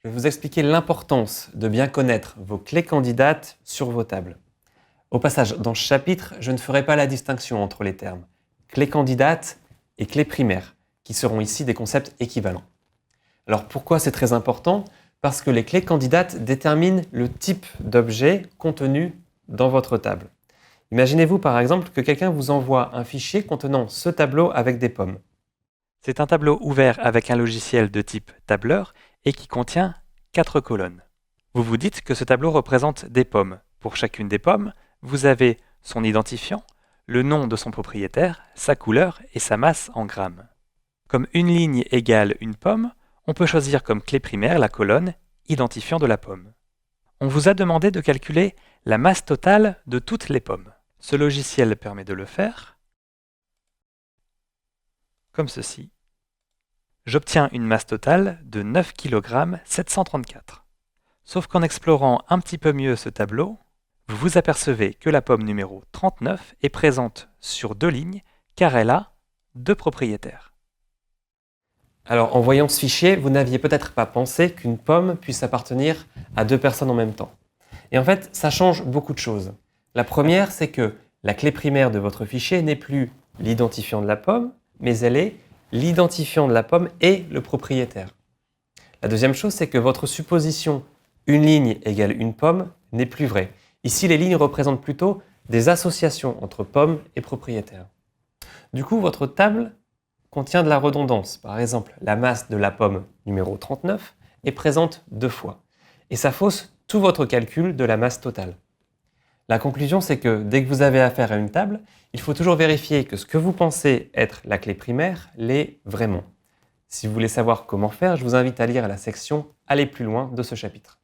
je vais vous expliquer l'importance de bien connaître vos clés candidates sur vos tables. Au passage, dans ce chapitre, je ne ferai pas la distinction entre les termes clés candidates et clés primaires, qui seront ici des concepts équivalents. Alors pourquoi c'est très important? Parce que les clés candidates déterminent le type d'objet contenu dans votre table. Imaginez-vous par exemple que quelqu'un vous envoie un fichier contenant ce tableau avec des pommes. C'est un tableau ouvert avec un logiciel de type tableur et qui contient 4 colonnes. Vous vous dites que ce tableau représente des pommes. Pour chacune des pommes, vous avez son identifiant, le nom de son propriétaire, sa couleur et sa masse en grammes. Comme une ligne égale une pomme, on peut choisir comme clé primaire la colonne identifiant de la pomme. On vous a demandé de calculer la masse totale de toutes les pommes. Ce logiciel permet de le faire comme ceci. J'obtiens une masse totale de 9 kg 734. Sauf qu'en explorant un petit peu mieux ce tableau, vous vous apercevez que la pomme numéro 39 est présente sur 2 lignes car elle a 2 propriétaires. Alors en voyant ce fichier, vous n'aviez peut-être pas pensé qu'une pomme puisse appartenir à 2 personnes en même temps. Et en fait, ça change beaucoup de choses. La première, c'est que la clé primaire de votre fichier n'est plus l'identifiant de la pomme, mais elle est l'identifiant de la pomme et le propriétaire. La deuxième chose, c'est que votre supposition une ligne égale une pomme n'est plus vraie. Ici, les lignes représentent plutôt des associations entre pommes et propriétaires. Du coup, votre table contient de la redondance. Par exemple, la masse de la pomme numéro 39 est présente 2 fois. Et ça fausse tout votre calcul de la masse totale. La conclusion, c'est que dès que vous avez affaire à une table, il faut toujours vérifier que ce que vous pensez être la clé primaire l'est vraiment. Si vous voulez savoir comment faire, je vous invite à lire la section « Aller plus loin » de ce chapitre.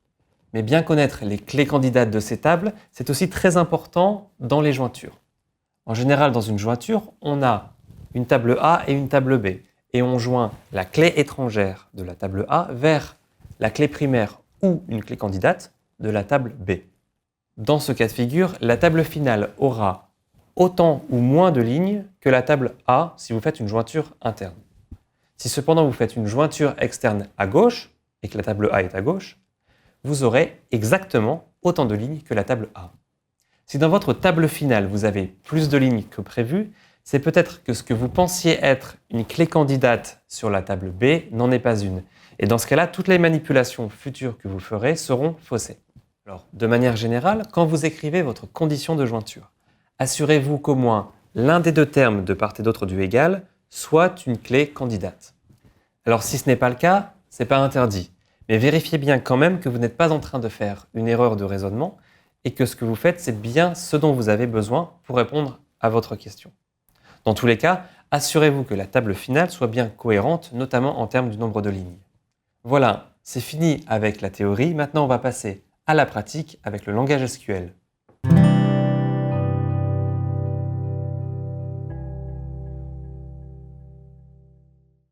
Mais bien connaître les clés candidates de ces tables, c'est aussi très important dans les jointures. En général, dans une jointure, on a une table A et une table B, et on joint la clé étrangère de la table A vers la clé primaire ou une clé candidate de la table B. Dans ce cas de figure, la table finale aura autant ou moins de lignes que la table A si vous faites une jointure interne. Si cependant vous faites une jointure externe à gauche, et que la table A est à gauche, vous aurez exactement autant de lignes que la table A. Si dans votre table finale vous avez plus de lignes que prévu, c'est peut-être que ce que vous pensiez être une clé candidate sur la table B n'en est pas une. Et dans ce cas-là, toutes les manipulations futures que vous ferez seront faussées. Alors, de manière générale, quand vous écrivez votre condition de jointure, assurez-vous qu'au moins l'un des 2 termes de part et d'autre du égal soit une clé candidate. Alors, si ce n'est pas le cas, ce n'est pas interdit. Mais vérifiez bien quand même que vous n'êtes pas en train de faire une erreur de raisonnement et que ce que vous faites, c'est bien ce dont vous avez besoin pour répondre à votre question. Dans tous les cas, assurez-vous que la table finale soit bien cohérente, notamment en termes du nombre de lignes. Voilà, c'est fini avec la théorie. Maintenant, on va passer à la pratique avec le langage SQL.